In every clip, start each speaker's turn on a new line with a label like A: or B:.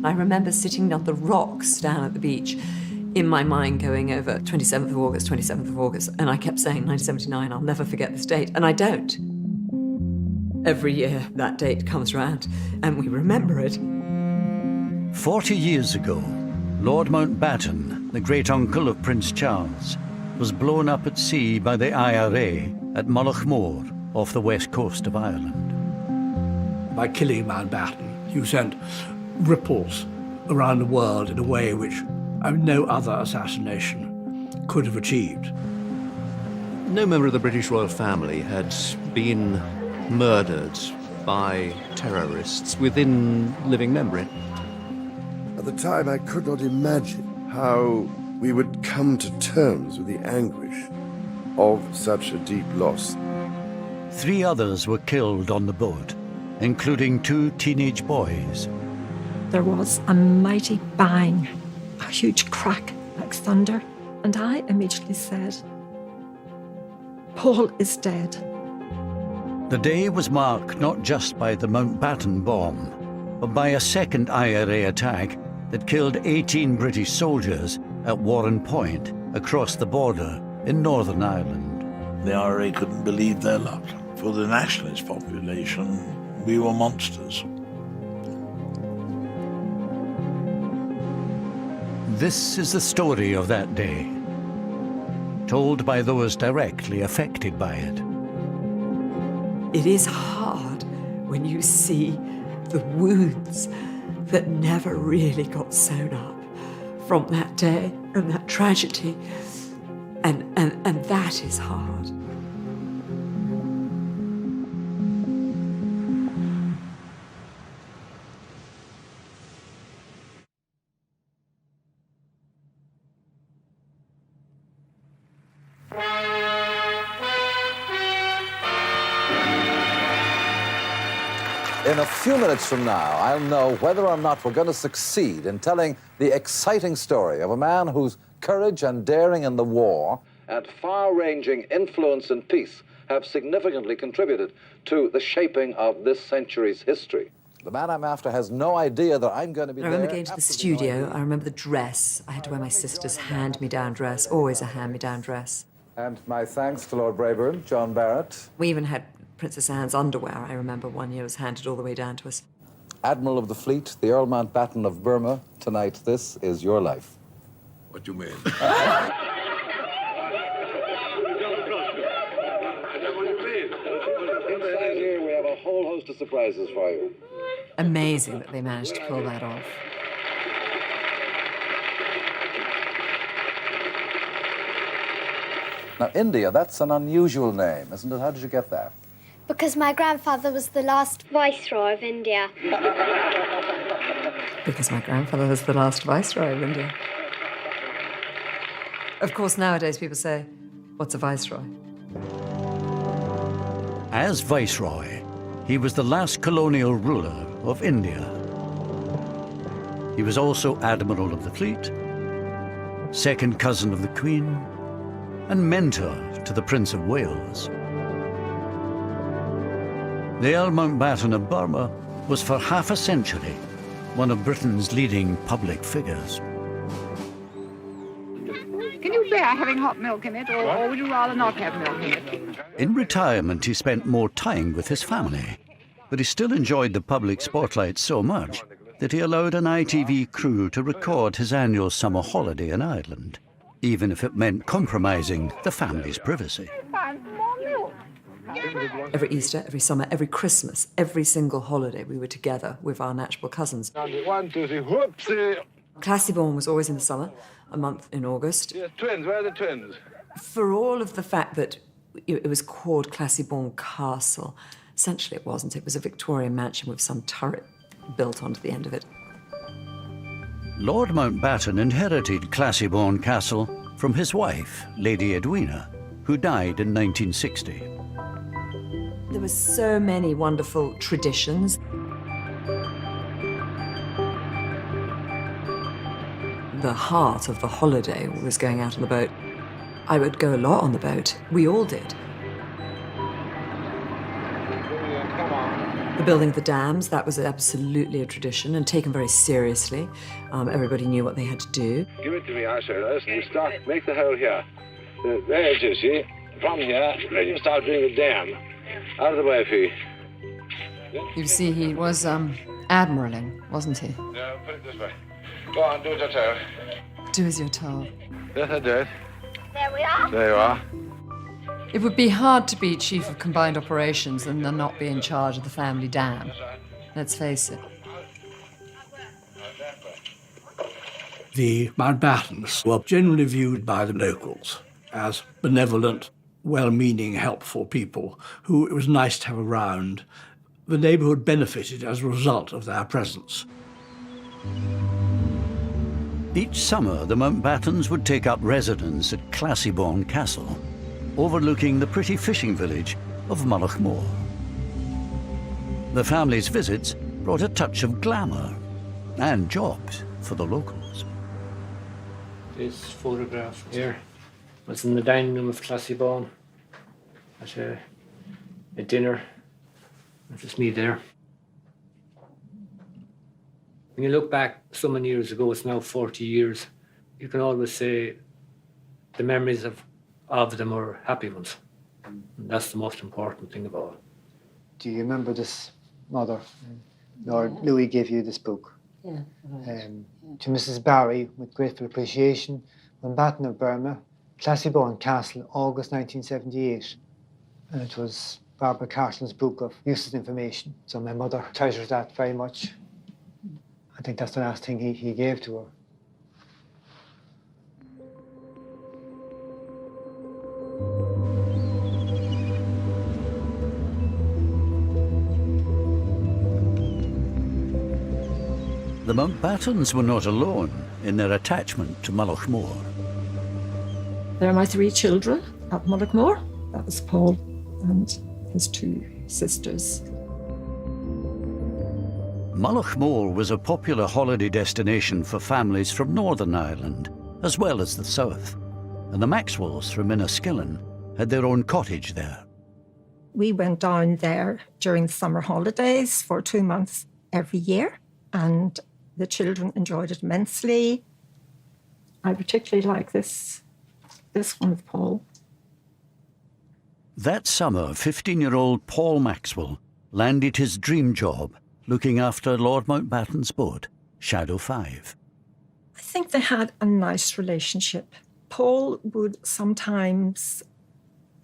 A: I remember sitting on the rocks down at the beach, in my mind going over 27th of August, 27th of August, and I kept saying 1979, I'll never forget this date, and I don't. Every year that date comes round, and we remember it.
B: 40 years ago, Lord Mountbatten, the great-uncle of Prince Charles, was blown up at sea by the IRA at Mullaghmore, off the west coast of Ireland.
C: By killing Mountbatten, you sent ripples around the world in a way which no other assassination could have achieved.
D: No member of the British royal family had been murdered by terrorists within living memory.
E: At the time, I could not imagine how we would come to terms with the anguish of such a deep loss.
B: 3 others were killed on the boat, including 2 teenage boys.
F: There was a mighty bang, a huge crack like thunder, and I immediately said, Paul is dead.
B: The day was marked not just by the Mountbatten bomb, but by a second IRA attack that killed 18 British soldiers at Warren Point across the border in Northern Ireland.
G: The IRA couldn't believe their luck. For the nationalist population, we were monsters.
B: This is the story of that day, told by those directly affected by it.
A: It is hard when you see the wounds that never really got sewn up from that day and that tragedy, and that is hard.
H: In a few minutes from now, I'll know whether or not we're going to succeed in telling the exciting story of a man whose courage and daring in the war and far-ranging influence in peace have significantly contributed to the shaping of this century's history. The man I'm after has no idea that I'm going to be
A: I remember going to the studio. I remember the dress. I had to wear my sister's hand-me-down dress, always a hand-me-down dress.
H: And my thanks to Lord Brabourne, John Barrett.
A: We even had Princess Anne's underwear. I remember one year was handed all the way down to us.
H: Admiral of the Fleet, the Earl Mountbatten of Burma, tonight this is your life.
E: What do you mean?
H: Inside here, we have a whole host of surprises for you.
A: Amazing that they managed to pull that off.
H: Now, India, that's an unusual name, isn't it? How did you get that?
I: Because my grandfather was the last Viceroy of India.
A: Because my grandfather was the last Viceroy of India. Of course, nowadays people say, what's a Viceroy?
B: As Viceroy, he was the last colonial ruler of India. He was also Admiral of the Fleet, second cousin of the Queen, and mentor to the Prince of Wales. The Earl Mountbatten of Burma was for half a century one of Britain's leading public figures.
J: Can you bear having hot milk in it, or would you rather not have milk in it?
B: In retirement, he spent more time with his family, but he still enjoyed the public spotlight so much that he allowed an ITV crew to record his annual summer holiday in Ireland, even if it meant compromising the family's privacy.
A: Every Easter, every summer, every Christmas, every single holiday, we were together with our natural cousins.
E: 1, 2, 3, whoopsie!
A: Classy-Born was always in the summer, a month in August.
E: Yes, twins, where are the twins?
A: For all of the fact that it was called Classy-Born Castle, essentially it wasn't. It was a Victorian mansion with some turret built onto the end of it.
B: Lord Mountbatten inherited Classy-Born Castle from his wife, Lady Edwina, who died in 1960.
A: There were so many wonderful traditions. The heart of the holiday was going out on the boat. I would go a lot on the boat. We all did. The building of the dams, that was absolutely a tradition and taken very seriously. Everybody knew what they had to do.
K: Give it to me, I say, listen, you start, make the hole here. There it is, see? From here, then you start doing the dam. Out of the way, Fee.
L: You see, he was admiraling, wasn't he?
K: No, put it this way. Go on, do as you're told.
L: Do as you're told.
K: Yes, I did.
I: There we are.
K: There you are.
L: It would be hard to be chief of combined operations and then not be in charge of the family dam. Let's face it.
C: The Mountbattens were generally viewed by the locals as benevolent, well-meaning, helpful people who it was nice to have around. The neighbourhood benefited as a result of their presence.
B: Each summer, the Mountbattens would take up residence at Classiebawn Castle, overlooking the pretty fishing village of Mullaghmore. The family's visits brought a touch of glamour and jobs for the locals.
M: This photograph here was in the dining room of Classiebawn at a dinner. That's just me there. When you look back so many years ago, it's now 40 years, you can always say the memories of them are happy ones. And that's the most important thing of all.
N: Do you remember this, Mother? Lord Louis gave you this book.
O: Yeah.
N: To Mrs. Barry, with grateful appreciation, Mountbatten of Burma, Classiebawn Castle, August 1978. And it was Barbara Carson's book of useless information. So my mother treasures that very much. I think that's the last thing he gave to her.
B: The Mountbattens were not alone in their attachment to Mullaghmore.
F: There are my 3 children at Mullaghmore. That was Paul and his 2 sisters.
B: Mullaghmore was a popular holiday destination for families from Northern Ireland, as well as the south, and the Maxwells from Inniskillen had their own cottage there.
F: We went down there during the summer holidays for 2 months every year, and the children enjoyed it immensely. I particularly like this one with Paul.
B: That summer, 15-year-old Paul Maxwell landed his dream job looking after Lord Mountbatten's boat, Shadow 5.
F: I think they had a nice relationship. Paul would sometimes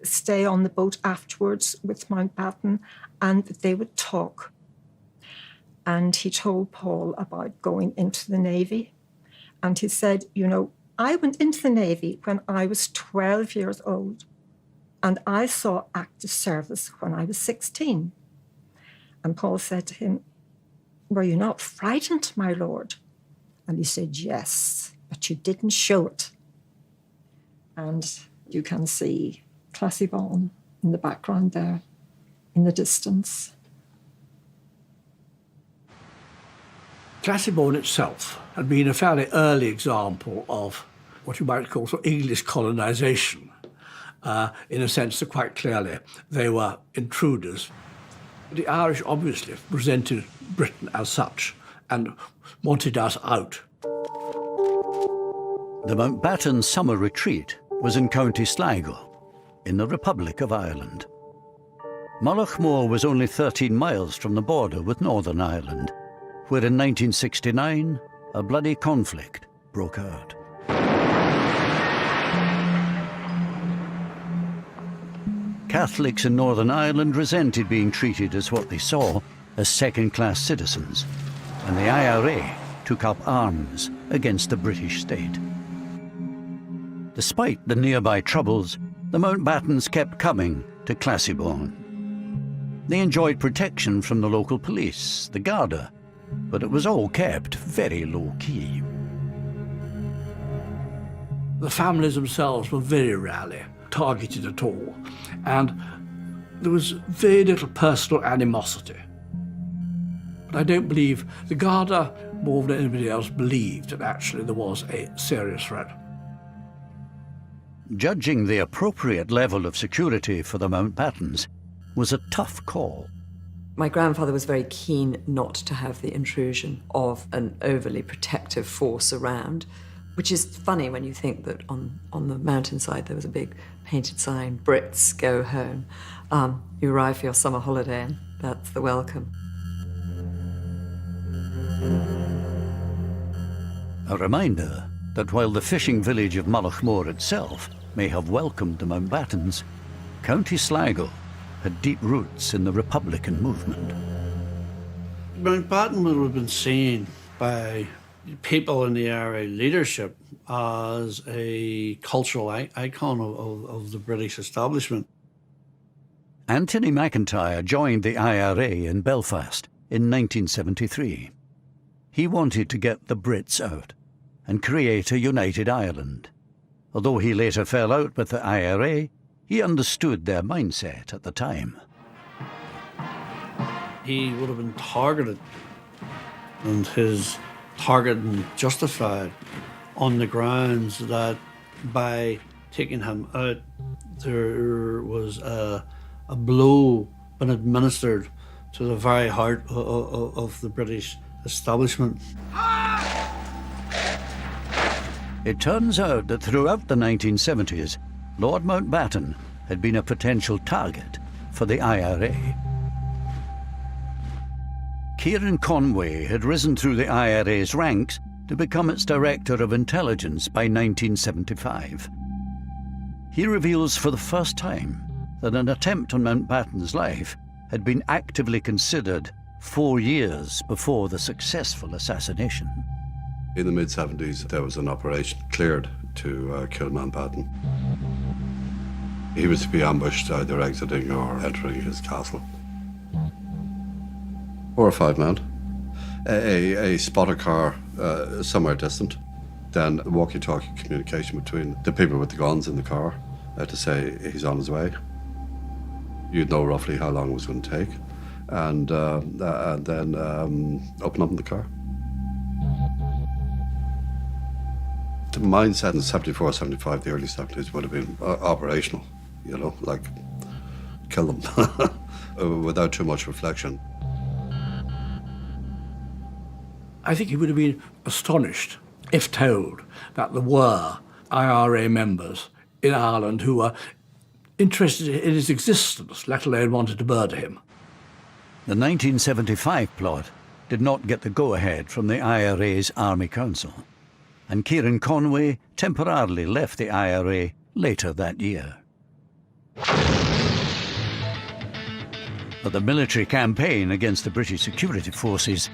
F: stay on the boat afterwards with Mountbatten and they would talk. And he told Paul about going into the Navy. And he said, you know, I went into the Navy when I was 12 years old. And I saw active service when I was 16. And Paul said to him, were you not frightened, my lord? And he said, yes, but you didn't show it. And you can see Classiebawn in the background there, in the distance.
C: Classiebawn itself had been a fairly early example of what you might call sort of English colonisation, in a sense that quite clearly they were intruders. The Irish obviously presented Britain as such and wanted us out.
B: The Mountbatten summer retreat was in County Sligo, in the Republic of Ireland. Mullaghmore was only 13 miles from the border with Northern Ireland, where in 1969 a bloody conflict broke out. Catholics in Northern Ireland resented being treated as what they saw as second-class citizens, and the IRA took up arms against the British state. Despite the nearby troubles, the Mountbattens kept coming to Classiebawn. They enjoyed protection from the local police, the Garda, but it was all kept very low-key.
C: The families themselves were very rarely targeted at all, and there was very little personal animosity. But I don't believe the Garda, more than anybody else, believed that actually there was a serious threat.
B: Judging the appropriate level of security for the Mountbattens was a tough call.
A: My grandfather was very keen not to have the intrusion of an overly protective force around, which is funny when you think that on the mountainside there was a big painted sign, Brits go home. You arrive for your summer holiday and that's the welcome.
B: A reminder that while the fishing village of Mullaghmore itself may have welcomed the Mountbattens, County Sligo had deep roots in the Republican movement.
C: Mountbatten would have been seen by people in the IRA leadership as a cultural icon of the British establishment.
B: Anthony McIntyre joined the IRA in Belfast in 1973. He wanted to get the Brits out and create a united Ireland. Although he later fell out with the IRA, he understood their mindset at the time.
C: He would have been targeted, and his targeting justified on the grounds that by taking him out, there was a blow been administered to the very heart of the British establishment.
B: It turns out that throughout the 1970s, Lord Mountbatten had been a potential target for the IRA. Kieran Conway had risen through the IRA's ranks to become its Director of Intelligence by 1975. He reveals for the first time that an attempt on Mountbatten's life had been actively considered 4 years before the successful assassination.
O: In the mid-70s, there was an operation cleared to kill Mountbatten. He was to be ambushed either exiting or entering his castle. 4 or 5 men. A spotter car somewhere distant. Then walkie-talkie communication between the people with the guns in the car to say he's on his way. You'd know roughly how long it was going to take. And then open up in the car. The mindset in 74, 75, the early 70s would have been operational, you know, like kill them without too much reflection.
C: I think he would have been astonished if told that there were IRA members in Ireland who were interested in his existence, let alone wanted to murder him.
B: The 1975 plot did not get the go-ahead from the IRA's Army Council, and Kieran Conway temporarily left the IRA later that year. But the military campaign against the British security forces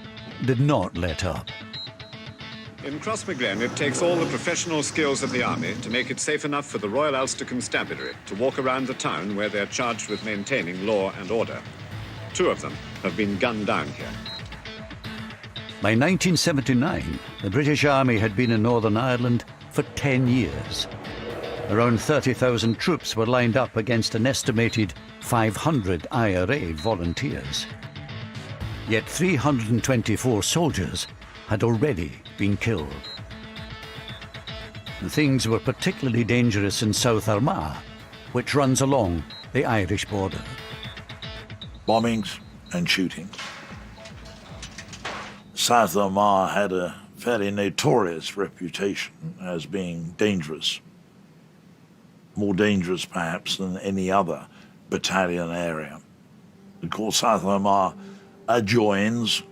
B: did not let up.
P: In Crossmaglen, it takes all the professional skills of the army to make it safe enough for the Royal Ulster Constabulary to walk around the town where they're charged with maintaining law and order. 2 of them have been gunned down here.
B: By 1979, the British Army had been in Northern Ireland for 10 years. Around 30,000 troops were lined up against an estimated 500 IRA volunteers. Yet 324 soldiers had already been killed. And things were particularly dangerous in South Armagh, which runs along the Irish border.
G: Bombings and shooting. South Armagh had a fairly notorious reputation as being dangerous. More dangerous, perhaps, than any other battalion area. Of course, South Armagh adjoins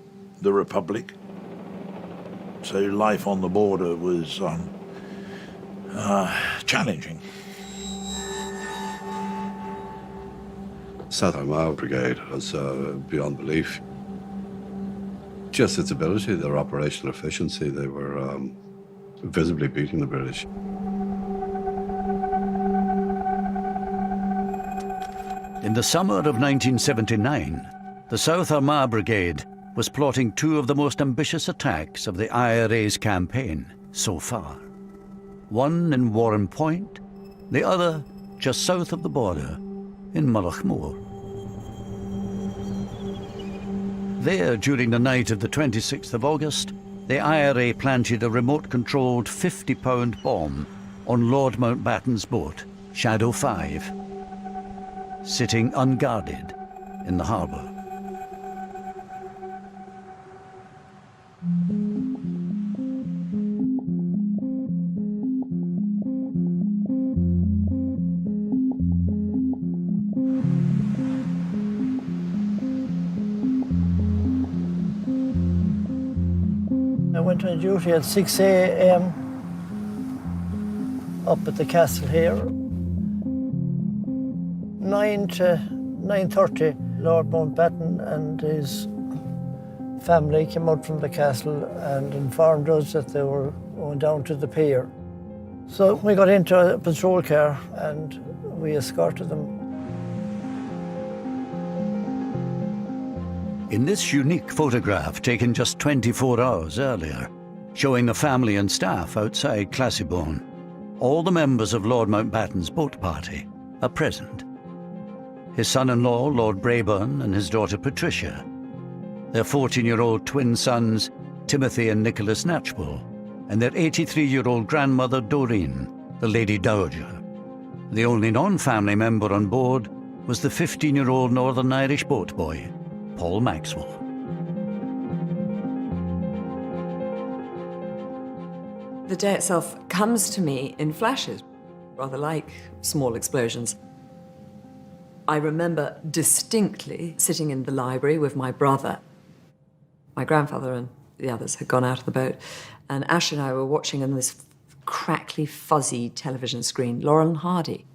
G: the Republic, so life on the border was challenging.
O: South Armagh Brigade was beyond belief. Just its ability, their operational efficiency, they were visibly beating the British.
B: In the summer of 1979, the South Armagh Brigade was plotting 2 of the most ambitious attacks of the IRA's campaign so far. One in Warren Point, the other just south of the border in Mullaghmore. There, during the night of the 26th of August, the IRA planted a remote-controlled 50-pound bomb on Lord Mountbatten's boat, Shadow 5, sitting unguarded in the harbour.
Q: went on duty at 6 a.m. up at the castle here. 9 to 9:30, Lord Mountbatten and his family came out from the castle and informed us that they were going down to the pier. So we got into a patrol car and we escorted them.
B: In this unique photograph taken just 24 hours earlier, showing the family and staff outside Classiebawn, all the members of Lord Mountbatten's boat party are present. His son-in-law, Lord Brabourne, and his daughter Patricia, their 14-year-old twin sons, Timothy and Nicholas Knatchbull, and their 83-year-old grandmother, Doreen, the Lady Dowager. The only non-family member on board was the 15-year-old Northern Irish boat boy, Paul Maxwell.
A: The day itself comes to me in flashes, rather like small explosions. I remember distinctly sitting in the library with my brother. My grandfather and the others had gone out of the boat, and Ash and I were watching on this crackly, fuzzy television screen, Laurel and Hardy.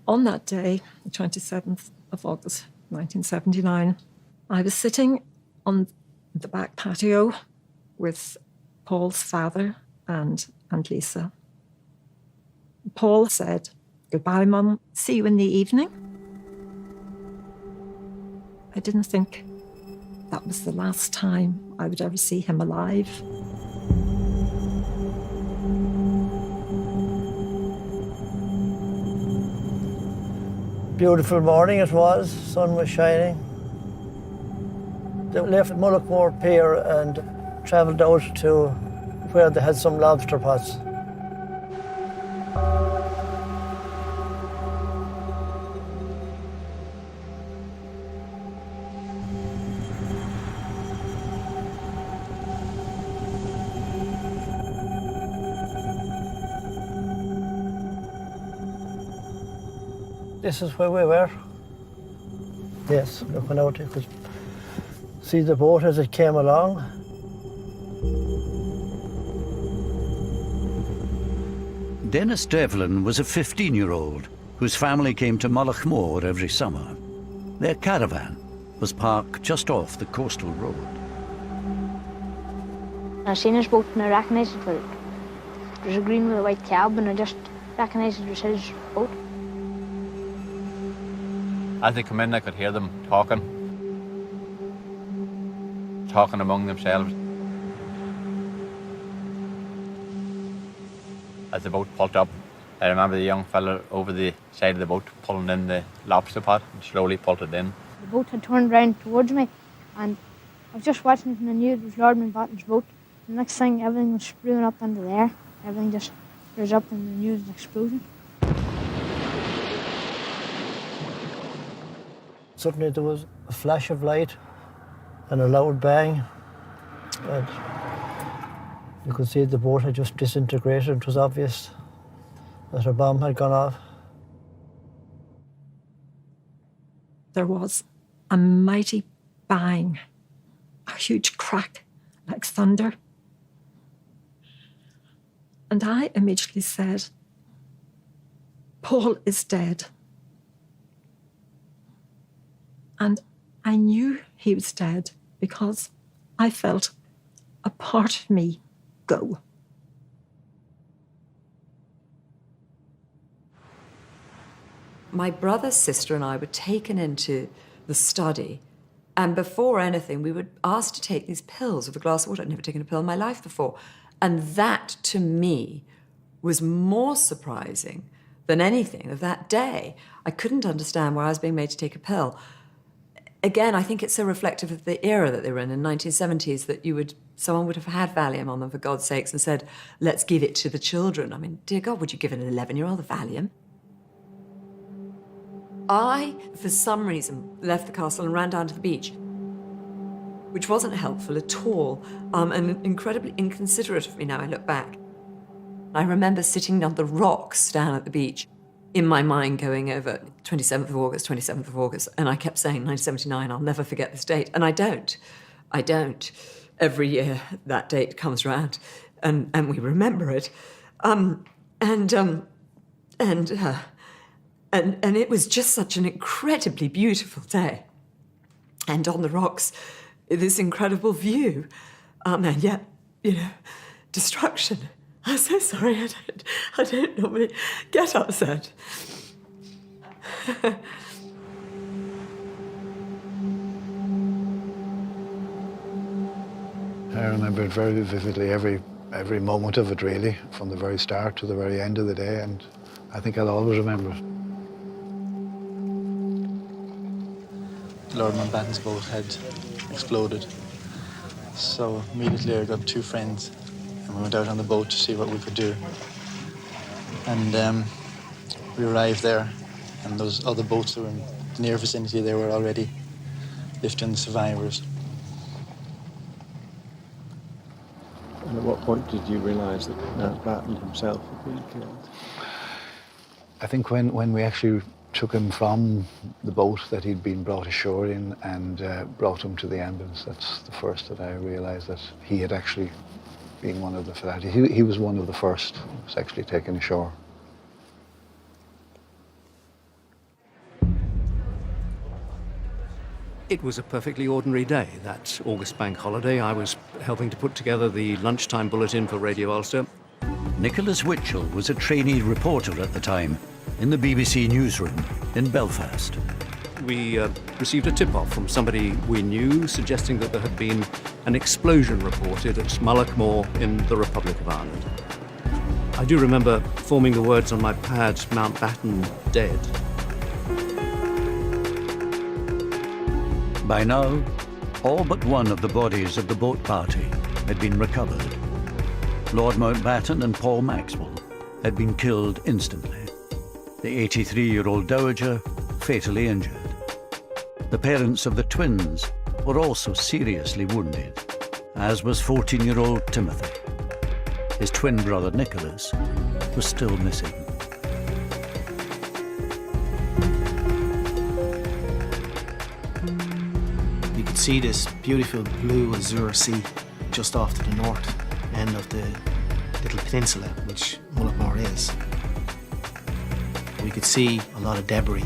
F: On that day, the 27th of August, 1979, I was sitting on the back patio with Paul's father and Aunt Lisa. Paul said, "Goodbye, Mum. See you in the evening." I didn't think that was the last time I would ever see him alive.
Q: Beautiful morning it was, sun was shining. They left Mullaghmore Pier and travelled out to where they had some lobster pots. This is where we were. Yes, looking out, you could see the boat as it came along.
B: Dennis Devlin was a 15-year-old whose family came to Mullaghmore every summer. Their caravan was parked just off the coastal road.
I: I seen his boat and I recognised it. There's a green with a white cab and I just recognised it was his boat.
R: As they come in, I could hear them talking among themselves. As the boat pulled up, I remember the young fella over the side of the boat pulling in the lobster pot and slowly pulled it in.
I: The boat had turned round towards me and I was just watching it and I knew it was Lord Mountbatten's boat. The next thing, everything was spewing up into the air. Everything just rose up and I knew it was an explosion.
Q: Suddenly there was a flash of light and a loud bang. And you could see the boat had just disintegrated. It was obvious that a bomb had gone off.
F: There was a mighty bang, a huge crack like thunder. And I immediately said, "Paul is dead." And I knew he was dead because I felt a part of me go.
A: My brother, sister, and I were taken into the study, and before anything, we were asked to take these pills with a glass of water. I'd never taken a pill in my life before. And that, to me, was more surprising than anything of that day. I couldn't understand why I was being made to take a pill. Again, I think it's so reflective of the era that they were in the 1970s, that someone would have had Valium on them, for God's sakes, and said, let's give it to the children. I mean, dear God, would you give an 11-year-old a Valium? I, for some reason, left the castle and ran down to the beach, which wasn't helpful at all, and incredibly inconsiderate of me now I look back. I remember sitting on the rocks down at the beach, in my mind going over 27th of August, and I kept saying 1979, I'll never forget this date, and I don't. every year that date comes round, and we remember it. And it was just such an incredibly beautiful day. And on the rocks, this incredible view. And yet, destruction. I'm so sorry, I don't normally get upset.
S: I remember it very vividly, every moment of it, really, from the very start to the very end of the day, and I think I'll always remember it.
T: Lord Mountbatten's boat had exploded, so immediately I got 2 friends and we went out on the boat to see what we could do. And we arrived there, and those other boats that were in the near vicinity, they were already lifting the survivors.
U: And at what point did you realise that Mountbatten himself had been killed?
S: I think when we actually took him from the boat that he'd been brought ashore in and brought him to the ambulance, that's the first that I realised that he had actually been one of the fatalities. He was one of the first who was actually taken ashore.
D: It was a perfectly ordinary day, that August bank holiday. I was helping to put together the lunchtime bulletin for Radio Ulster.
B: Nicholas Witchell was a trainee reporter at the time in the BBC newsroom in Belfast.
D: We received a tip-off from somebody we knew suggesting that there had been an explosion reported at Mullaghmore in the Republic of Ireland. I do remember forming the words on my pad, Mountbatten dead.
B: By now, all but one of the bodies of the boat party had been recovered. Lord Mountbatten and Paul Maxwell had been killed instantly. The 83-year-old dowager fatally injured. The parents of the twins were also seriously wounded, as was 14-year-old Timothy. His twin brother Nicholas was still missing.
V: You could see this beautiful blue azure sea just off to the north end of the little peninsula which Mullaghmore is. We could see a lot of debris,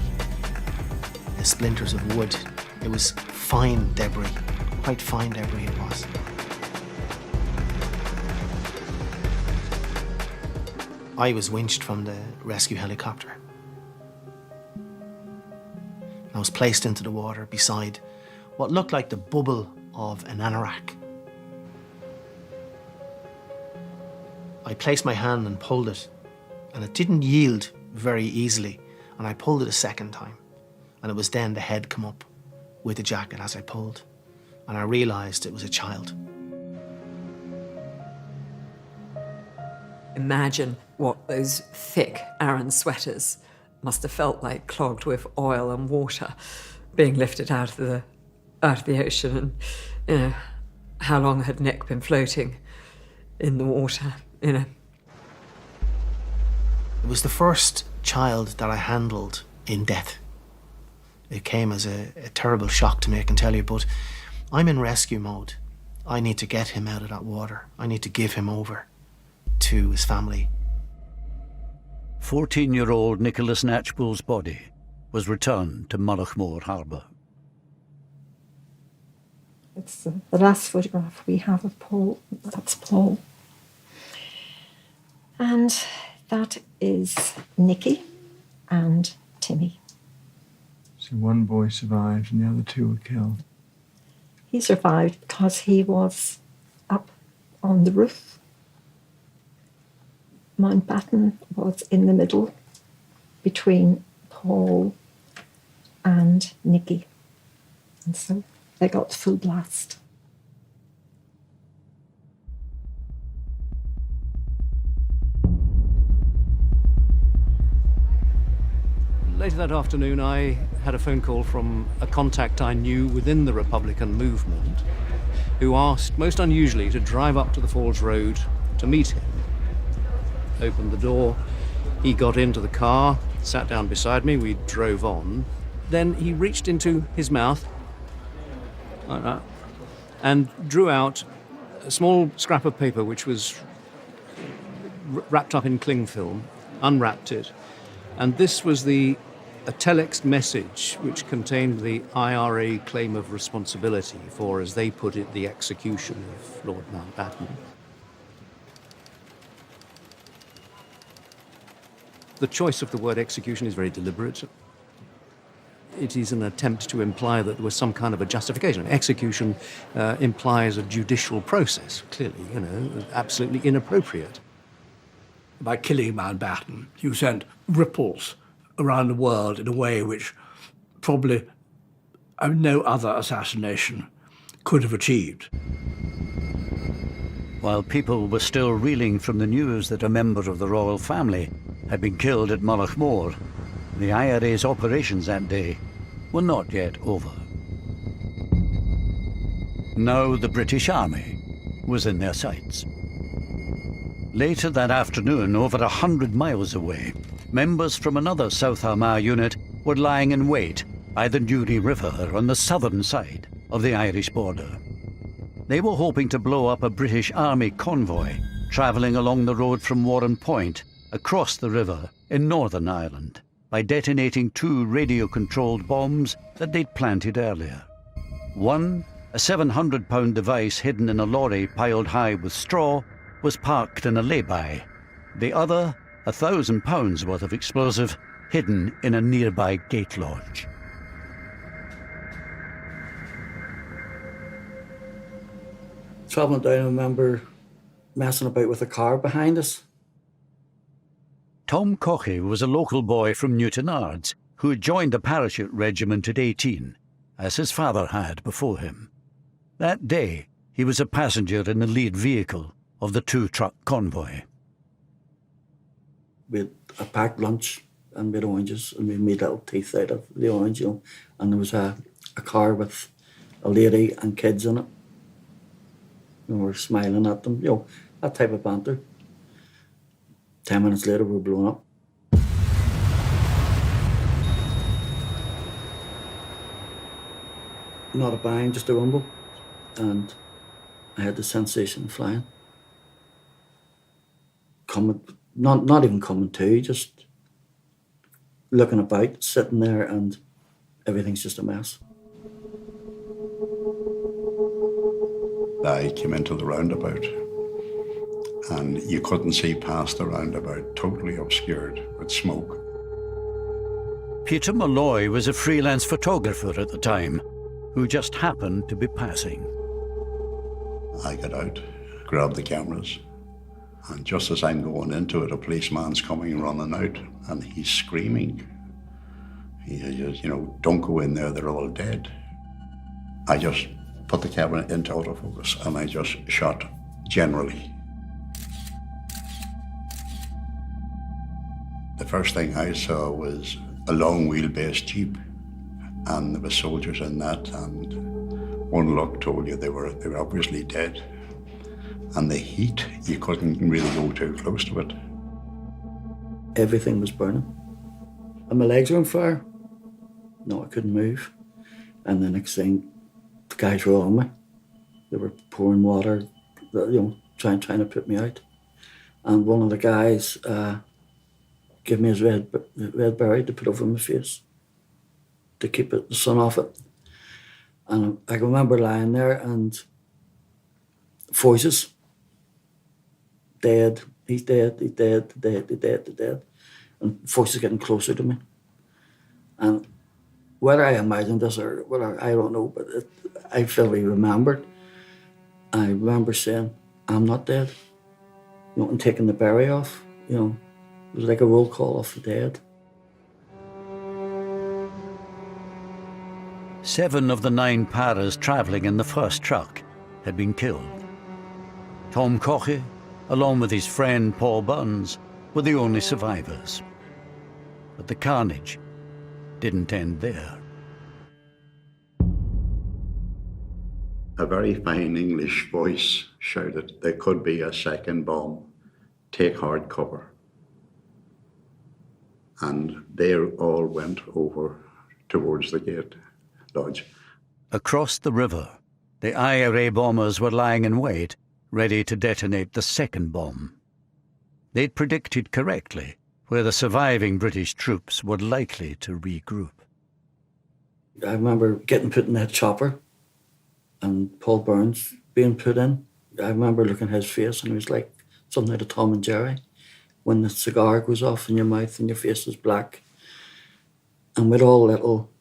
V: splinters of wood. It was fine debris, quite fine debris it was. I was winched from the rescue helicopter. I was placed into the water beside what looked like the bubble of an anorak. I placed my hand and pulled it, and it didn't yield very easily, and I pulled it a second time, and it was then the head come up with the jacket as I pulled, and I realised it was a child.
A: Imagine what those thick Aran sweaters must have felt like, clogged with oil and water, being lifted out of the ocean. And how long had Nick been floating in the water? It
V: was the first child that I handled in death. It came as a terrible shock to me, I can tell you, but I'm in rescue mode. I need to get him out of that water. I need to give him over to his family.
B: 14-year-old Nicholas Knatchbull's body was returned to Mullaghmore Harbour.
F: It's the last photograph we have of Paul. That's Paul. And that is Nicky and Timmy.
U: So one boy survived and the other 2 were killed.
F: He survived because he was up on the roof. Mountbatten was in the middle between Paul and Nicky. And so they got full blast.
D: Later that afternoon, I had a phone call from a contact I knew within the Republican movement, who asked, most unusually, to drive up to the Falls Road to meet him. Opened the door, he got into the car, sat down beside me, we drove on. Then he reached into his mouth, like that, and drew out a small scrap of paper which was wrapped up in cling film, unwrapped it, and this was a telex message which contained the IRA claim of responsibility for, as they put it, the execution of Lord Mountbatten. The choice of the word execution is very deliberate. It is an attempt to imply that there was some kind of a justification. Execution implies a judicial process, clearly, absolutely inappropriate.
C: By killing Mountbatten, you sent ripples around the world in a way which probably no other assassination could have achieved.
B: While people were still reeling from the news that a member of the royal family had been killed at Mullaghmore, the IRA's operations that day were not yet over. Now the British Army was in their sights. Later that afternoon, over 100 miles away, members from another South Armagh unit were lying in wait by the Newry River on the southern side of the Irish border. They were hoping to blow up a British Army convoy travelling along the road from Warren Point across the river in Northern Ireland by detonating 2 radio-controlled bombs that they'd planted earlier. One, a 700-pound device hidden in a lorry piled high with straw, was parked in a lay-by. The other, 1,000 pounds worth of explosive, hidden in a nearby gate lodge.
H: Travelling down, I remember messing about with a car behind us.
B: Tom Cochey was a local boy from Newtonards who had joined the parachute regiment at 18, as his father had before him. That day, he was a passenger in the lead vehicle of the 2-truck convoy.
H: We had a packed lunch and we had oranges and we made little teeth out of the orange, and there was a car with a lady and kids in it. And we were smiling at them, that type of banter. 10 minutes later, we were blown up. Not a bang, just a rumble. And I had the sensation of flying. Not even coming to, just looking about, sitting there, and everything's just a mess.
O: I came into the roundabout and you couldn't see past the roundabout, totally obscured with smoke.
B: Peter Malloy was a freelance photographer at the time who just happened to be passing.
O: I got out, grabbed the cameras, and just as I'm going into it, a policeman's coming running out and he's screaming. He says, don't go in there, they're all dead. I just put the camera into autofocus and I just shot generally. The first thing I saw was a long wheelbase Jeep, and there were soldiers in that, and one look told you they were obviously dead. And the heat, you couldn't really go too close to it.
H: Everything was burning. And my legs were on fire. No, I couldn't move. And the next thing, the guys were on me. They were pouring water, trying to put me out. And one of the guys gave me his red berry to put over my face to keep the sun off it. And I can remember lying there and voices. Dead, he's dead, he's dead, he's dead, he's dead, he's dead. And voices getting closer to me. And whether I imagined this or whether, I don't know, but I fully remembered. I remember saying, I'm not dead. And taking the berry off, it was like a roll call of the dead.
B: 7 of the 9 paras travelling in the first truck had been killed. Tom Cochey, along with his friend Paul Burns, were the only survivors. But the carnage didn't end there.
O: A very fine English voice shouted, there could be a second bomb, take hard cover. And they all went over towards the gate lodge.
B: Across the river, the IRA bombers were lying in wait ready to detonate the second bomb. They'd predicted correctly where the surviving British troops were likely to regroup.
H: I remember getting put in that chopper and Paul Burns being put in. I remember looking at his face and it was like something out of Tom and Jerry. When the cigar goes off in your mouth and your face is black. And with all little,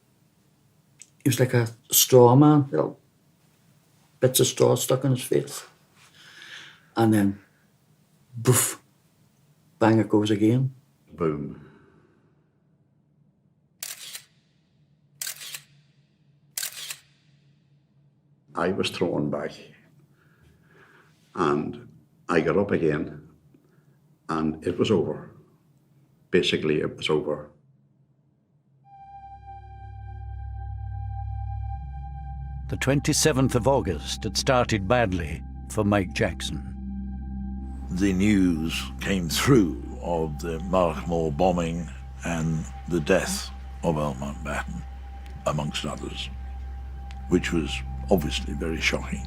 H: he was like a straw man, little bits of straw stuck in his face. And then, boof, bang it goes again.
O: Boom. I was thrown back and I got up again and it was over. Basically, it was over.
B: The 27th of August had started badly for Mike Jackson.
G: The news came through of the Markle bombing and the death of Earl Mountbatten, amongst others, which was obviously very shocking.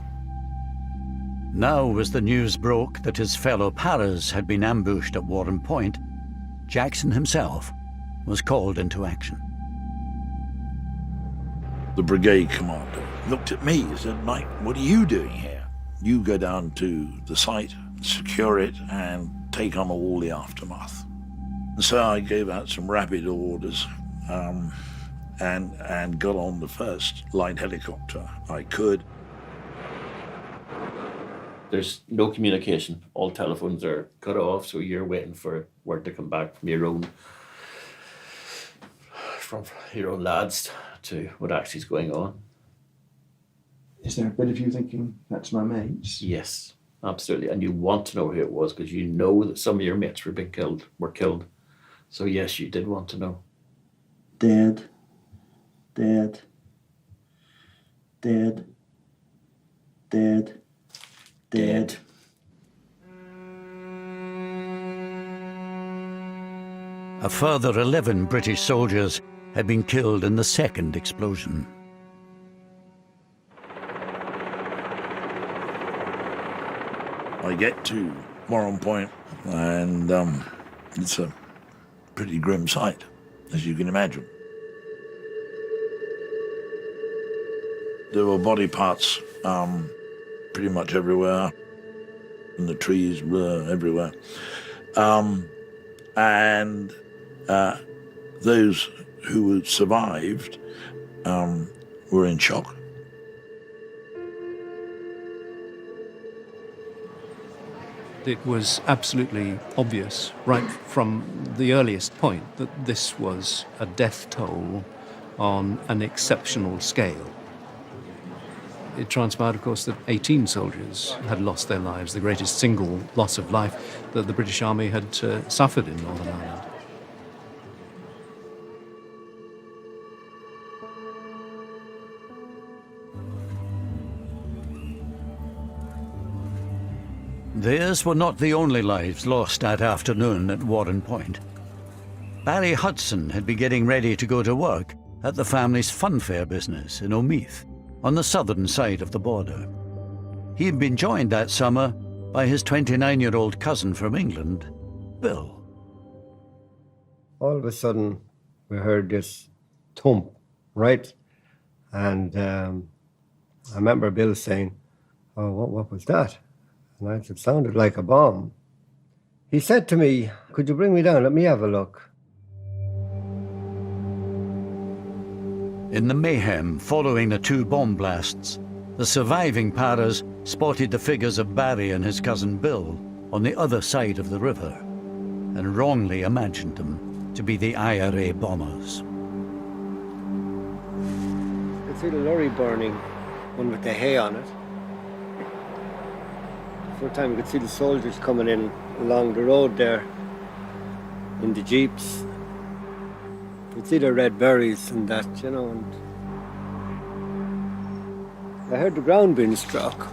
B: Now, as the news broke that his fellow paras had been ambushed at Warren Point, Jackson himself was called into action.
G: The brigade commander looked at me and said, "Mike, what are you doing here? You go down to the site, secure it, and take on all the aftermath." And so I gave out some rapid orders and got on the first light helicopter I could.
E: There's no communication. All telephones are cut off, so you're waiting for word to come back from your own lads to what actually is going on.
U: Is there a bit of you thinking, that's my mates?
E: Yes, absolutely. And you want to know who it was because you know that some of your mates were killed. So yes, you did want to know.
H: Dead, dead, dead, dead, dead.
B: A further 11 British soldiers had been killed in the second explosion.
G: I get to Warren Point and it's a pretty grim sight, as you can imagine. There were body parts pretty much everywhere, and the trees were everywhere. And those who had survived were in shock.
D: It was absolutely obvious, right from the earliest point, that this was a death toll on an exceptional scale. It transpired, of course, that 18 soldiers had lost their lives, the greatest single loss of life that the British Army had suffered in Northern Ireland.
B: Theirs were not the only lives lost that afternoon at Warren Point. Barry Hudson had been getting ready to go to work at the family's funfair business in Omeath, on the southern side of the border. He had been joined that summer by his 29-year-old cousin from England, Bill.
J: All of a sudden, we heard this thump, right? And I remember Bill saying, "Oh, what was that?" And I said, "It sounded like a bomb." He said to me, "Could you bring me down? Let me have a look."
B: In the mayhem following the two bomb blasts, the surviving paras spotted the figures of Barry and his cousin Bill on the other side of the river and wrongly imagined them to be the IRA bombers.
J: You could see the lorry burning, one with the hay on it. For a time you could see the soldiers coming in along the road there in the jeeps. You'd see the red berries and that, you know, and I heard the ground being struck.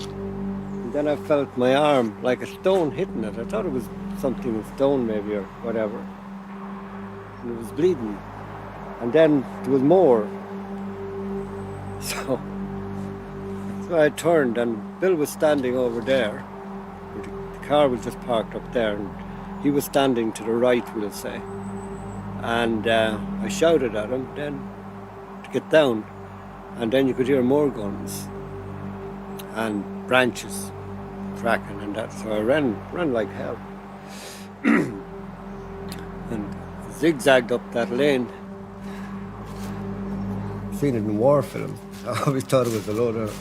J: And then I felt my arm like a stone hitting it. I thought it was something, a stone maybe or whatever. And it was bleeding. And then there was more. So So I turned and Bill was standing over there. The car was just parked up there and he was standing to the right, we'll say. And I shouted at him then to get down. And then you could hear more guns and branches cracking and that. So I ran like hell. And zigzagged up that lane.
S: Seen it in war films. I always thought it was a load of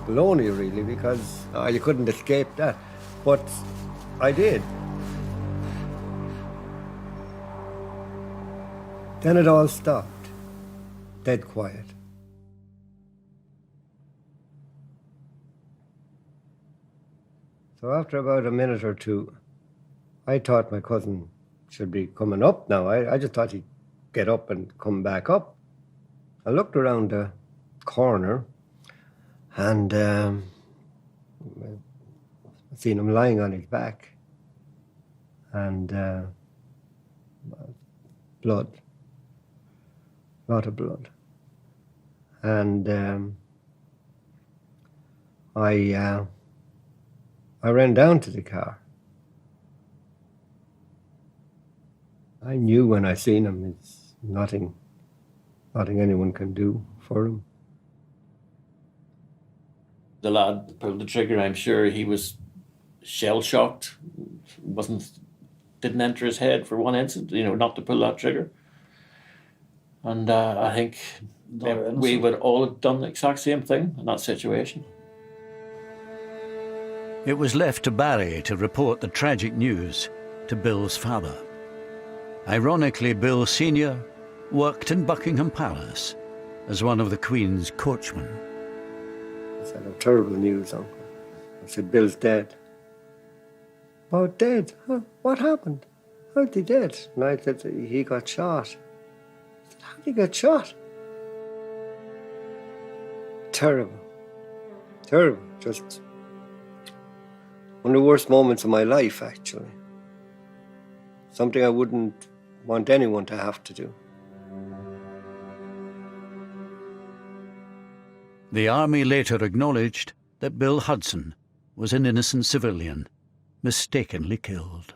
S: baloney, really, because you couldn't escape that. But I did. Then it all stopped. Dead quiet. So after about a minute or two, I thought my cousin should be coming up now. I just thought he'd get up and come back up. I looked around the corner and I seen him lying on his back and blood, a lot of blood. And I ran down to the car. I knew when I seen him, it's nothing anyone can do for him.
E: The lad that pulled the trigger, I'm sure he was shell-shocked. Didn't enter his head for one instant, not to pull that trigger. And I think we would all have done the exact same thing in that situation.
B: It was left to Barry to report the tragic news to Bill's father. Ironically, Bill Sr. worked in Buckingham Palace as one of the Queen's coachmen.
S: I said, "Oh, terrible news, Uncle." I said, "Bill's dead." "Oh, dead? Huh? What happened? How'd he dead?" And I said, "He got shot." I said, "How'd he get shot?" Terrible. Terrible. Just one of the worst moments of my life, actually. Something I wouldn't want anyone to have to do.
B: The army later acknowledged that Bill Hudson was an innocent civilian, mistakenly killed.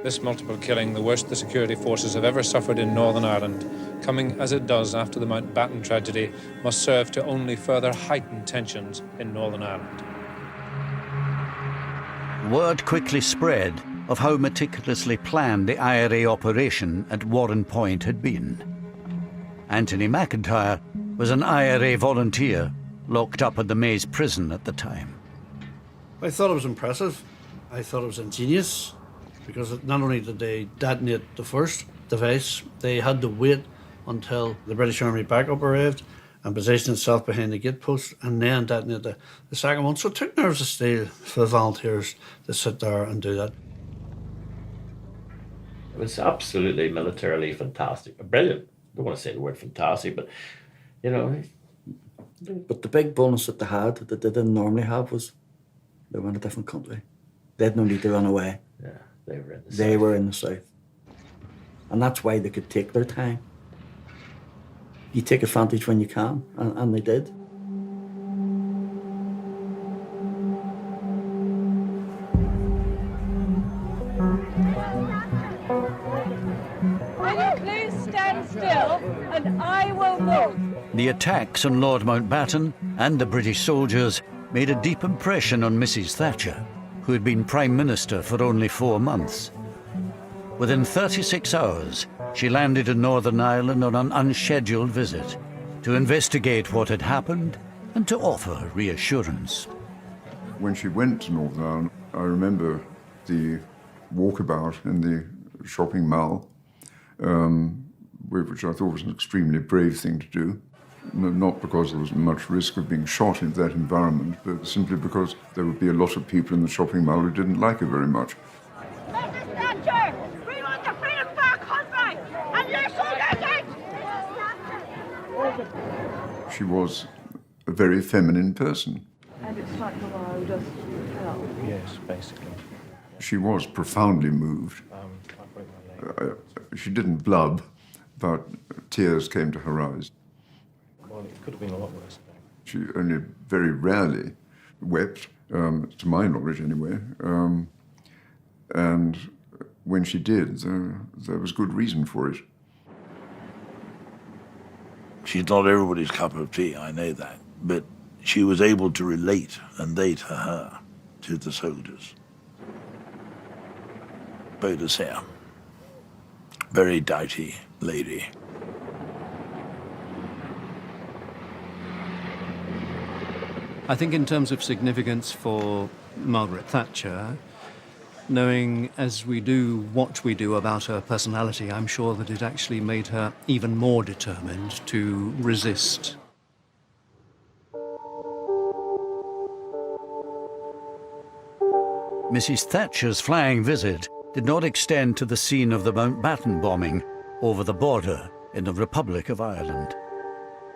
K: This multiple killing, the worst the security forces have ever suffered in Northern Ireland, coming as it does after the Mountbatten tragedy, must serve to only further heighten tensions in Northern Ireland.
B: Word quickly spread of how meticulously planned the IRA operation at Warren Point had been. Anthony McIntyre was an IRA volunteer locked up at the Maze prison at the time.
C: I thought it was impressive. I thought it was ingenious, because not only did they detonate the first device, they had to wait until the British Army backup arrived and positioned itself behind the gate post and then detonate the second one. So it took nerves of steel for the volunteers to sit there and do that.
E: It was absolutely militarily fantastic. Brilliant. I don't want to say the word fantastic, but,
H: But the big bonus that they had, that they didn't normally have, was they were in a different country. They had no need to run away.
E: Yeah, they were in the south.
H: They were in the south. And that's why they could take their time. You take advantage when you can, and they did.
L: Will you please stand still and I will move?
B: The attacks on Lord Mountbatten and the British soldiers made a deep impression on Mrs. Thatcher, who had been Prime Minister for only 4 months. Within 36 hours, she landed in Northern Ireland on an unscheduled visit to investigate what had happened and to offer reassurance.
W: When she went to Northern Ireland, I remember the walkabout in the shopping mall, which I thought was an extremely brave thing to do. Not because there was much risk of being shot in that environment, but simply because there would be a lot of people in the shopping mall who didn't like her very much.
L: Mrs. Thatcher, we want the freedom of our country, and you're so good.
W: She was a very feminine person.
L: And it's like the world of hell.
U: Yes, basically.
W: She was profoundly moved. She didn't blub, but tears came to her eyes.
U: Well, it could have been a lot worse.
W: She only very rarely wept, to my knowledge anyway. And when she did, there was good reason for it.
G: She's not everybody's cup of tea, I know that, but she was able to relate, and they to her, to the soldiers. Bodas here. Very doughty lady.
D: I think in terms of significance for Margaret Thatcher, knowing as we do what we do about her personality, I'm sure that it actually made her even more determined to resist.
B: Mrs. Thatcher's flying visit did not extend to the scene of the Mountbatten bombing over the border in the Republic of Ireland.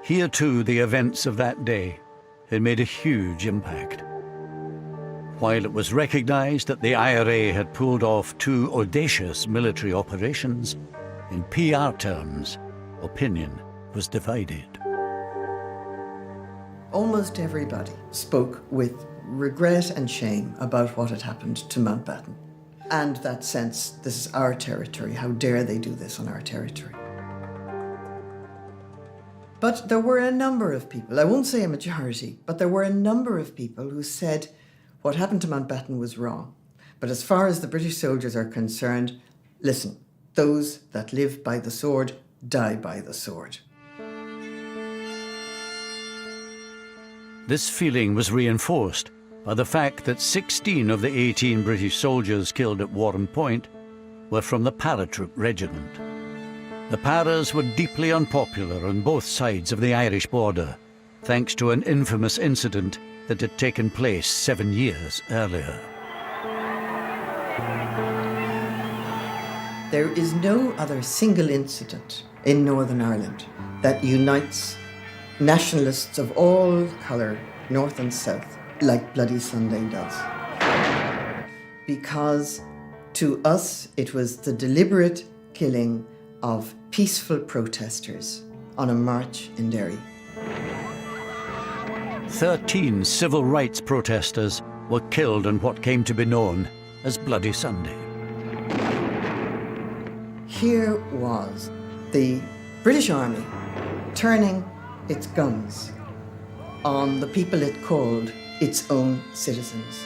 B: Here too, the events of that day had made a huge impact. While it was recognised that the IRA had pulled off 2 audacious military operations, in PR terms, opinion was divided.
M: Almost everybody spoke with regret and shame about what had happened to Mountbatten. And that sense, this is our territory, how dare they do this on our territory? But there were a number of people, I won't say a majority, but there were a number of people who said what happened to Mountbatten was wrong. But as far as the British soldiers are concerned, listen, those that live by the sword die by the sword.
B: This feeling was reinforced by the fact that 16 of the 18 British soldiers killed at Warren Point were from the paratroop regiment. The Paras were deeply unpopular on both sides of the Irish border, thanks to an infamous incident that had taken place 7 years earlier.
M: There is no other single incident in Northern Ireland that unites nationalists of all colour, north and south, like Bloody Sunday does. Because to us, it was the deliberate killing of peaceful protesters on a march in Derry.
B: 13 civil rights protesters were killed on what came to be known as Bloody Sunday.
M: Here was the British Army turning its guns on the people it called its own citizens.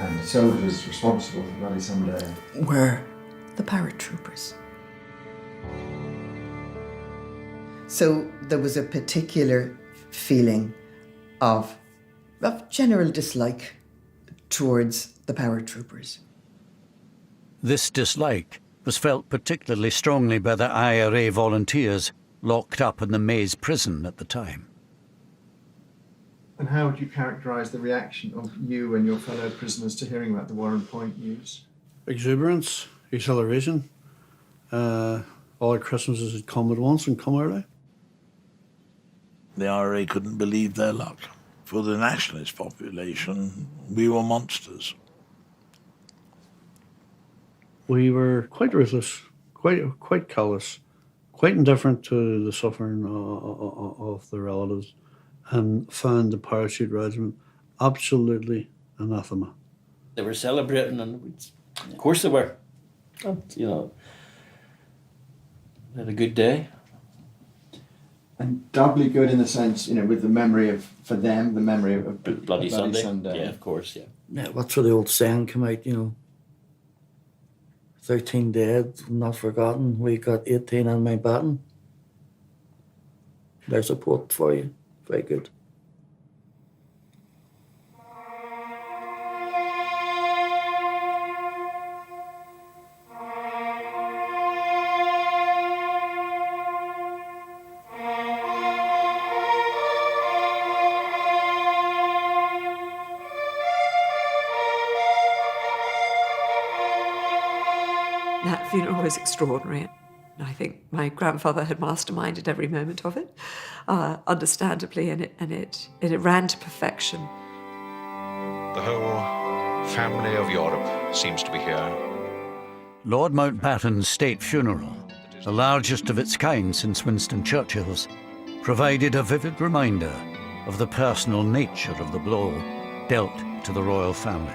U: And the soldiers responsible for Bloody Sunday
M: were the paratroopers. So there was a particular feeling of general dislike towards the paratroopers.
B: This dislike was felt particularly strongly by the IRA volunteers locked up in the Maze prison at the time.
U: And how would you characterise the reaction of you and your fellow prisoners to hearing about the Warren Point news?
C: Exuberance, exhilaration. All our Christmases had come at once and come early.
G: The IRA couldn't believe their luck. For the nationalist population, we were monsters.
C: We were quite ruthless, quite callous, quite indifferent to the suffering of the relatives, and found the parachute regiment absolutely anathema.
E: They were celebrating, and of course they were. And, you know, they had a good day.
U: And doubly good in the sense, you know, with the memory of, for them, the memory of
E: Bloody Sunday. Yeah, of course, yeah.
H: Yeah, that's where the old saying came out, you know. 13 dead, not forgotten. We got 18 on Mountbatten. There's a quote for you. Very good.
A: That funeral was extraordinary. I think my grandfather had masterminded every moment of it, understandably, and it ran to perfection.
N: The whole family of Europe seems to be here.
B: Lord Mountbatten's state funeral, the largest of its kind since Winston Churchill's, provided a vivid reminder of the personal nature of the blow dealt to the royal family.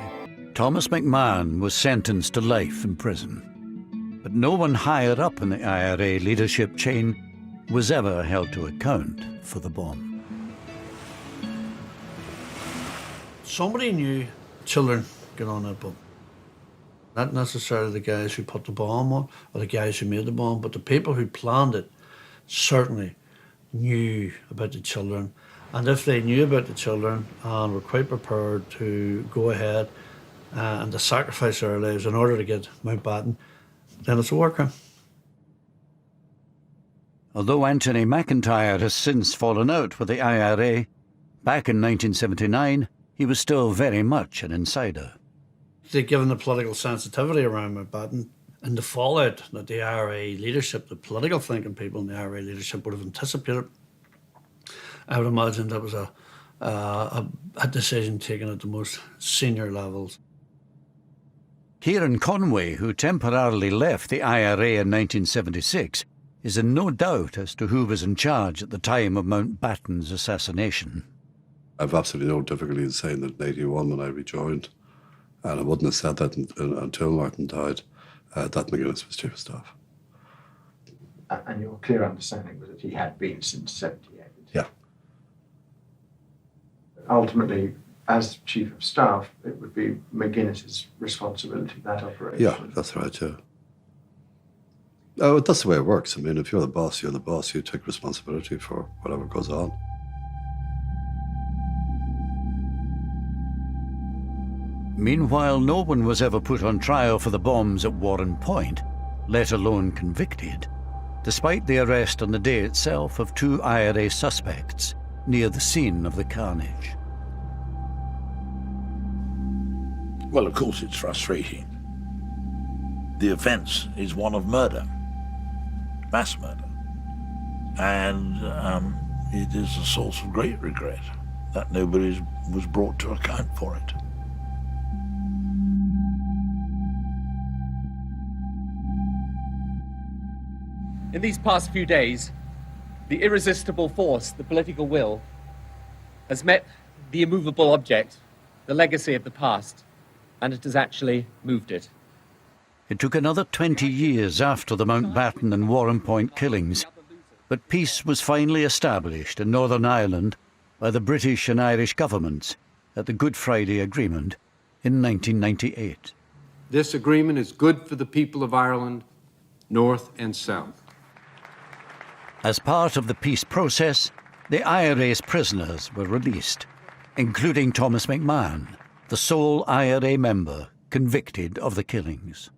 B: Thomas McMahon was sentenced to life in prison, but no one higher up in the IRA leadership chain was ever held to account for the bomb.
C: Somebody knew children get on that bomb. Not necessarily the guys who put the bomb on or the guys who made the bomb, but the people who planned it certainly knew about the children. And if they knew about the children and were quite prepared to go ahead and to sacrifice their lives in order to get Mountbatten, then it's a war crime.
B: Although Anthony McIntyre has since fallen out with the IRA, back in 1979, he was still very much an insider.
C: Given the political sensitivity around Mountbatten and the fallout that the IRA leadership, the political thinking people in the IRA leadership would have anticipated, I would imagine that was a decision taken at the most senior levels.
B: Kieran Conway, who temporarily left the IRA in 1976, is in no doubt as to who was in charge at the time of Mountbatten's assassination.
O: I've absolutely no difficulty in saying that in 81 when I rejoined, and I wouldn't have said that until Martin died, that McGuinness was Chief of Staff.
U: And your clear understanding was that he had been since 78?
O: Yeah.
U: Ultimately, as Chief of Staff, it would be McGuinness's responsibility, that operation.
O: Yeah, that's right, yeah. Oh, that's the way it works. I mean, if you're the boss, you're the boss. You take responsibility for whatever goes on.
B: Meanwhile, no one was ever put on trial for the bombs at Warren Point, let alone convicted, despite the arrest on the day itself of 2 IRA suspects near the scene of the carnage.
G: Well, of course it's frustrating. The offence is one of murder, mass murder. And it is a source of great regret that nobody was brought to account for it.
N: In these past few days, the irresistible force, the political will, has met the immovable object, the legacy of the past, and it has actually moved it.
B: It took another 20 years after the Mountbatten and Warren Point killings, but peace was finally established in Northern Ireland by the British and Irish governments at the Good Friday Agreement in 1998.
P: This agreement is good for the people of Ireland, North and South.
B: As part of the peace process, the IRA's prisoners were released, including Thomas McMahon, the sole IRA member convicted of the killings.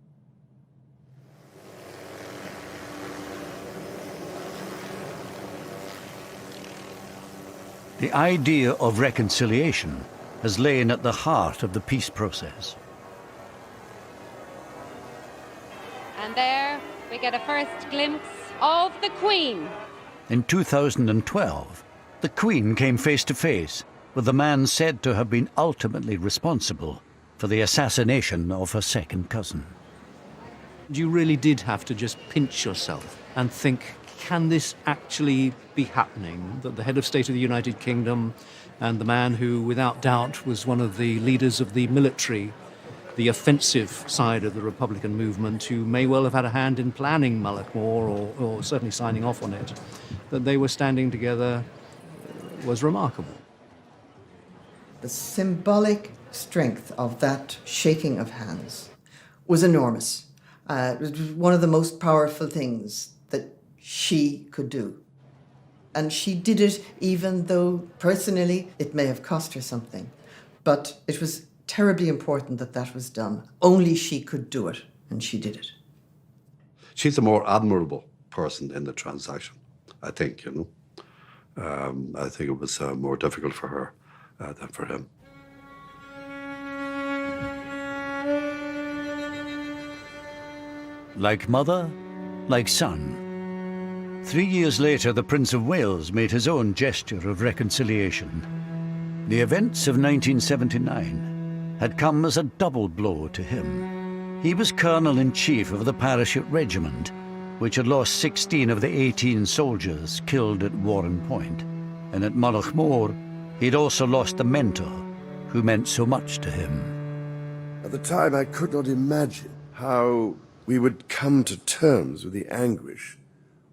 B: The idea of reconciliation has lain at the heart of the peace process.
R: And there we get a first glimpse of the Queen.
B: In 2012, the Queen came face to face with the man said to have been ultimately responsible for the assassination of her second cousin.
D: You really did have to just pinch yourself and think, can this actually be happening? That the head of state of the United Kingdom and the man who, without doubt, was one of the leaders of the military, the offensive side of the Republican movement, who may well have had a hand in planning Mullaghmore or certainly signing off on it, that they were standing together was remarkable.
M: The symbolic strength of that shaking of hands was enormous. It was one of the most powerful things that she could do. And she did it even though personally it may have cost her something. But it was terribly important that that was done. Only she could do it, and she did it.
O: She's a more admirable person in the transaction, I think, you know. I think it was more difficult for her than for him.
B: Like mother, like son. 3 years later, the Prince of Wales made his own gesture of reconciliation. The events of 1979 had come as a double blow to him. He was Colonel-in-Chief of the Parachute Regiment, which had lost 16 of the 18 soldiers killed at Warren Point. And at Mullaghmore, he'd also lost a mentor who meant so much to him.
I: At the time, I could not imagine how we would come to terms with the anguish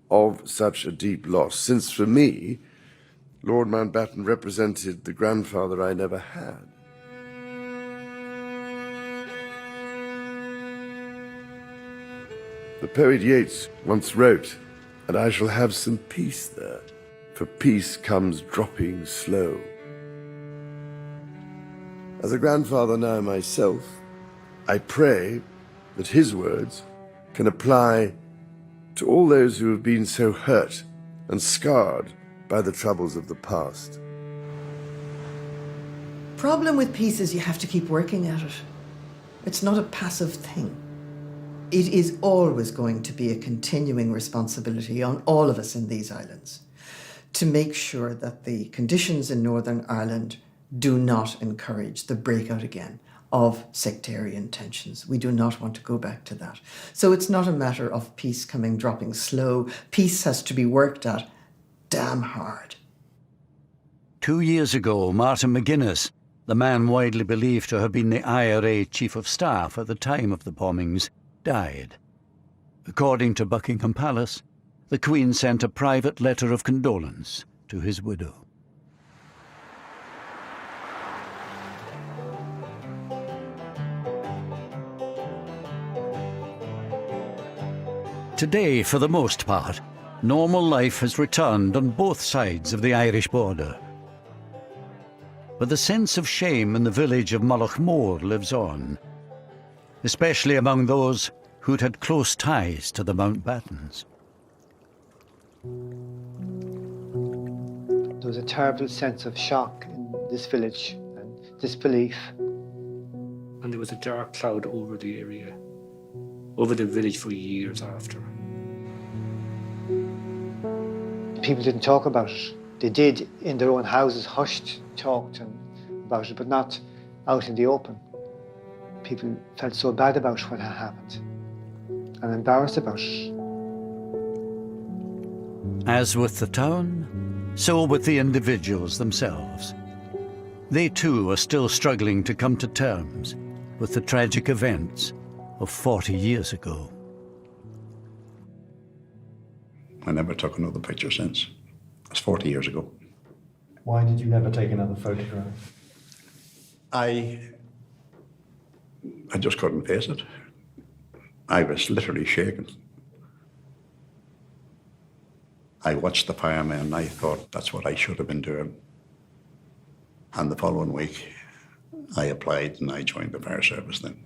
I: of such a deep loss, since for me, Lord Mountbatten represented the grandfather I never had. The poet Yeats once wrote, "And I shall have some peace there, for peace comes dropping slow." As a grandfather now myself, I pray that his words can apply to all those who have been so hurt and scarred by the troubles of the past.
M: Problem with peace is you have to keep working at it. It's not a passive thing. It is always going to be a continuing responsibility on all of us in these islands to make sure that the conditions in Northern Ireland do not encourage the breakout again of sectarian tensions. We do not want to go back to that. So it's not a matter of peace dropping slow. Peace has to be worked at damn hard.
B: 2 years ago, Martin McGuinness, the man widely believed to have been the IRA Chief of Staff at the time of the bombings, died. According to Buckingham Palace, the Queen sent a private letter of condolence to his widow. Today, for the most part, normal life has returned on both sides of the Irish border. But the sense of shame in the village of Mullaghmore lives on, especially among those who'd had close ties to the Mountbattens.
J: There was a terrible sense of shock in this village and disbelief.
Q: And there was a dark cloud over the area, over the village for years after.
J: People didn't talk about it. They did in their own houses, hushed, talked about it, but not out in the open. People felt so bad about what had happened and embarrassed about it.
B: As with the town, so with the individuals themselves. They too are still struggling to come to terms with the tragic events of 40 years ago.
O: I never took another picture since. It's 40 years ago.
U: Why did you never take another photograph?
O: I just couldn't face it. I was literally shaken. I watched the firemen and I thought that's what I should have been doing. And the following week, I applied and I joined the fire service then.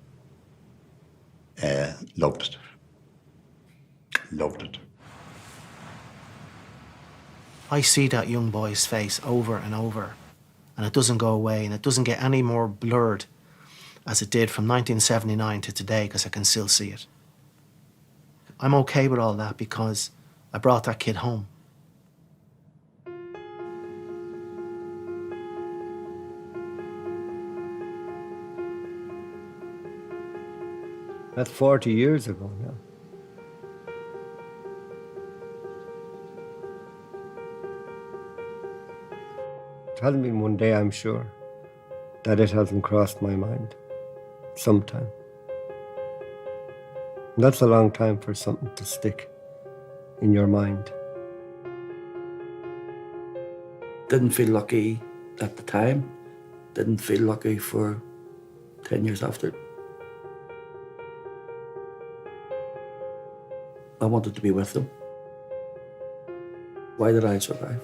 O: Loved it. Loved it.
V: I see that young boy's face over and over, and it doesn't go away, and it doesn't get any more blurred as it did from 1979 to today, because I can still see it. I'm okay with all that because I brought that kid home.
J: That's 40 years ago now. It hasn't been one day, I'm sure, that it hasn't crossed my mind. Sometime. And that's a long time for something to stick in your mind.
H: Didn't feel lucky at the time. Didn't feel lucky for 10 years after. I wanted to be with them. Why did I survive?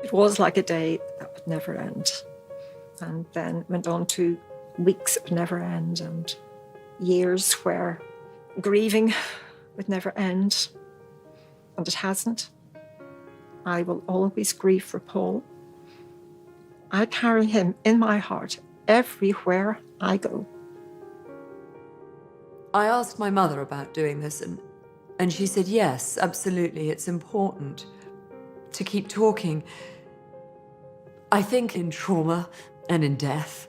F: It was like a day that would never end. And then went on to weeks that would never end and years where grieving would never end. And it hasn't. I will always grieve for Paul. I carry him in my heart everywhere I go.
A: I asked my mother about doing this, and she said, yes, absolutely, it's important to keep talking. I think in trauma and in death,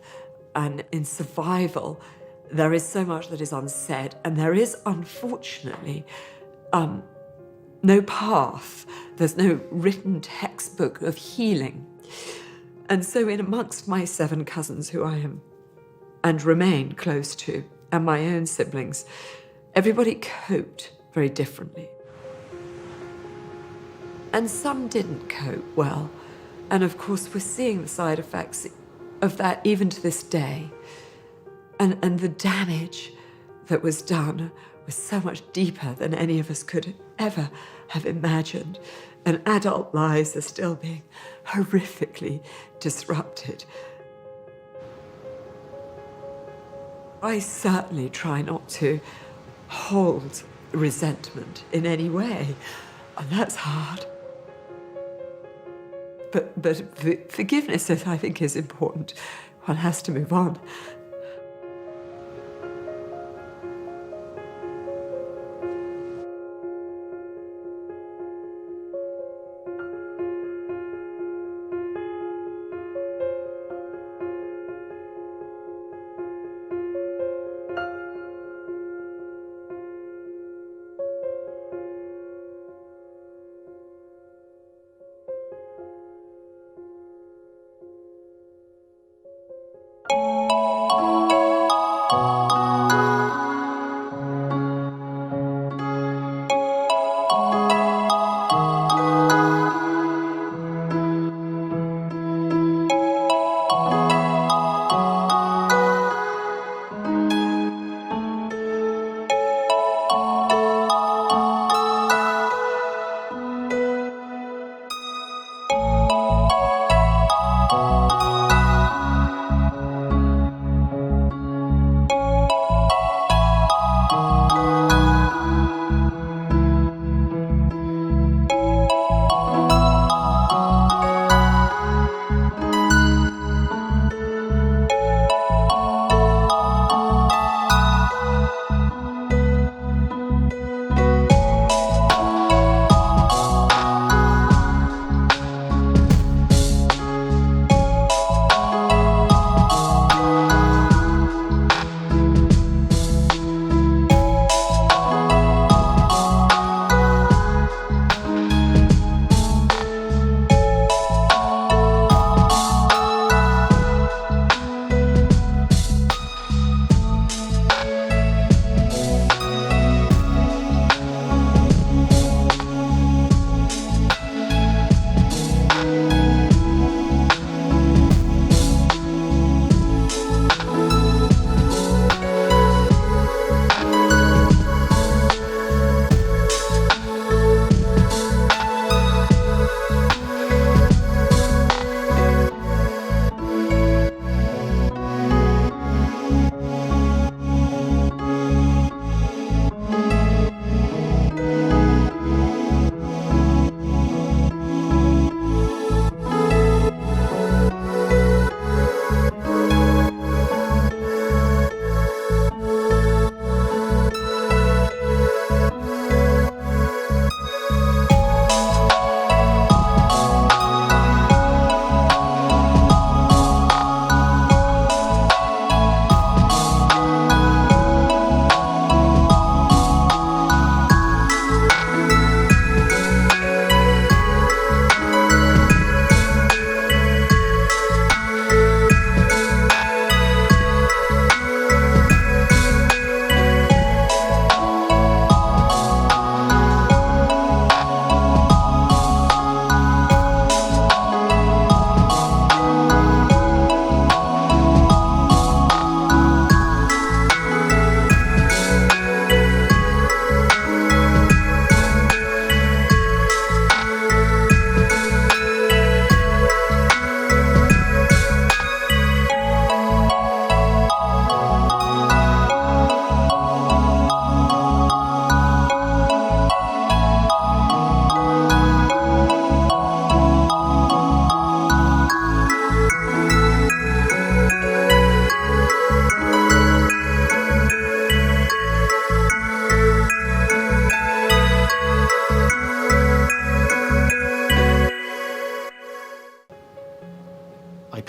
A: And in survival, there is so much that is unsaid, and there is, unfortunately, no path. There's no written textbook of healing. And so in amongst my 7 cousins who I am and remain close to, and my own siblings, everybody coped very differently. And some didn't cope well. And of course, we're seeing the side effects of that even to this day. And the damage that was done was so much deeper than any of us could ever have imagined. And adult lives are still being horrifically disrupted. I certainly try not to hold resentment in any way, and that's hard. But forgiveness, I think, is important. One has to move on.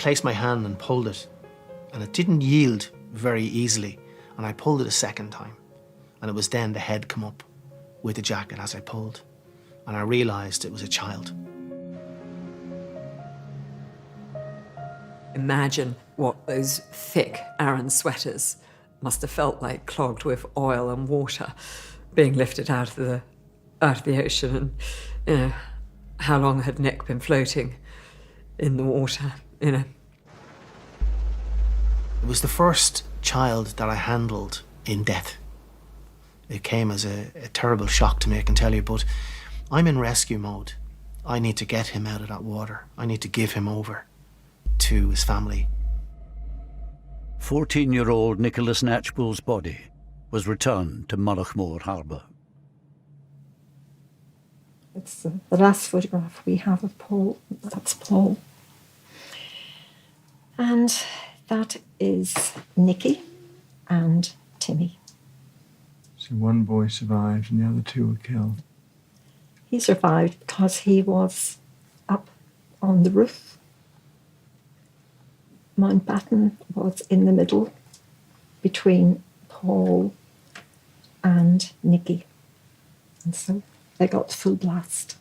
V: placed my hand and pulled it, and it didn't yield very easily. And I pulled it a second time, and it was then the head come up with the jacket as I pulled, and I realised it was a child.
A: Imagine what those thick Aran sweaters must have felt like, clogged with oil and water, being lifted out of the ocean. And, you know, how long had Nick been floating in the water, you know?
V: It was the first child that I handled in death. It came as a terrible shock to me, I can tell you, but I'm in rescue mode. I need to get him out of that water. I need to give him over to his family.
B: 14-year-old Nicholas Knatchbull's body was returned to Mullaghmore Harbour.
F: It's the last photograph we have of Paul. That's Paul. And that is Nicky and Timmy.
U: So one boy survived and the other two were killed.
F: He survived because he was up on the roof. Mountbatten was in the middle between Paul and Nicky. And so they got full blast.